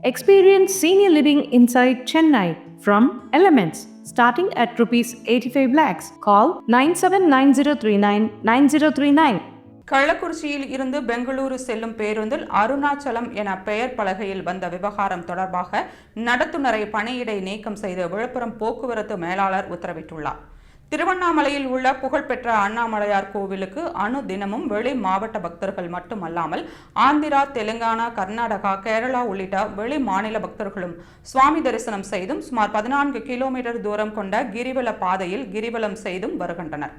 Experience senior living inside Chennai from Elements starting at rupees 85 lakhs. Call 9790399039. கள்ளக்குறிச்சியில் இருந்து பெங்களூரு செல்லும் பேருந்தில் அருணாச்சலம் என பெயர் பலகையில் வந்த விவகாரம் தொடர்பாக நடத்துனரை பணியிடை நீக்கம் செய்து விழுப்புரம் போக்குவரத்து மேலாளர் உத்தரவிட்டுள்ளார். திருவண்ணாமலையில் உள்ள புகழ்பெற்ற அண்ணாமலையார் கோவிலுக்கு தினமும் வெளி மாவட்ட பக்தர்கள் மட்டுமல்லாமல் ஆந்திரா, தெலுங்கானா, கர்நாடகா, கேரளா உள்ளிட்ட வெளி மாநில பக்தர்களும் சுவாமி தரிசனம் செய்தும் சுமார் 14 கிலோமீட்டர் தூரம் கொண்ட கிரிவல பாதையில் கிரிவலம் செய்தும் வருகின்றனர்.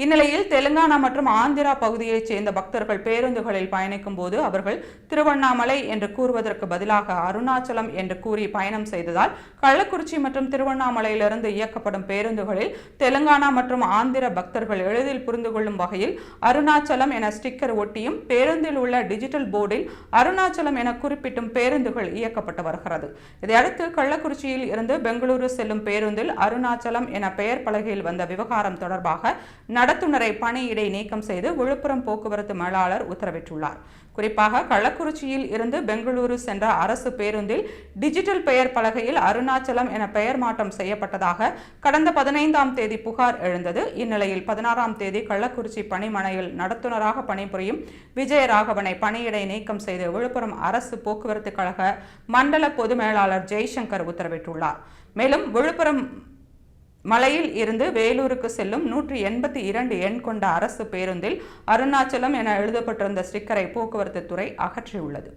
இந்நிலையில் தெலுங்கானா மற்றும் ஆந்திரா பகுதியைச் சேர்ந்த பக்தர்கள் பேருந்துகளில் பயணிக்கும் போது அவர்கள் திருவண்ணாமலை என்று கூறுவதற்கு பதிலாக அருணாச்சலம் என்று கூறி பயணம் செய்ததால் கள்ளக்குறிச்சி மற்றும் திருவண்ணாமலையிலிருந்து இயக்கப்படும் பேருந்துகளில் தெலுங்கானா மற்றும் ஆந்திர பக்தர்கள் எளிதில் புரிந்து கொள்ளும் வகையில் அருணாச்சலம் என ஸ்டிக்கர் ஒட்டியும் பேருந்தில் உள்ள டிஜிட்டல் போர்டில் அருணாச்சலம் என குறிப்பிட்டும் பேருந்துகள் இயக்கப்பட்டு வருகிறது. இதையடுத்து கள்ளக்குறிச்சியில் இருந்து பெங்களூரு செல்லும் பேருந்தில் அருணாச்சலம் என பெயர் பலகையில் வந்த விவகாரம் தொடர்பாக நடத்துனரை பணியிடை நீக்கம் செய்து விழுப்புரம் போக்குவரத்து மேலாளர் உத்தரவிட்டுள்ளார். குறிப்பாக கள்ளக்குறிச்சியில் இருந்து பெங்களூரு சென்ற அரசு பேருந்தில் டிஜிட்டல் பெயர் பலகையில் அருணாச்சலம் என பெயர் மாற்றம் செய்யப்பட்டதாக கடந்த 15ஆம் தேதி புகார் எழுந்தது. இந்நிலையில் 16ஆம் தேதி கள்ளக்குறிச்சி பணிமனையில் நடத்துனராக பணிபுரியும் விஜயராகவனை பணியிடை நீக்கம் செய்து விழுப்புரம் அரசு போக்குவரத்து கழக மண்டல பொது மேலாளர் ஜெய்சங்கர் உத்தரவிட்டுள்ளார். மேலும் விழுப்புரம் மலையில் இருந்து வேலூருக்கு செல்லும் 182 எண் கொண்ட அரசு பேருந்தில் அருணாச்சலம் என எழுதப்பட்டிருந்த ஸ்டிக்கரை போக்குவரத்து துறை அகற்றியுள்ளது.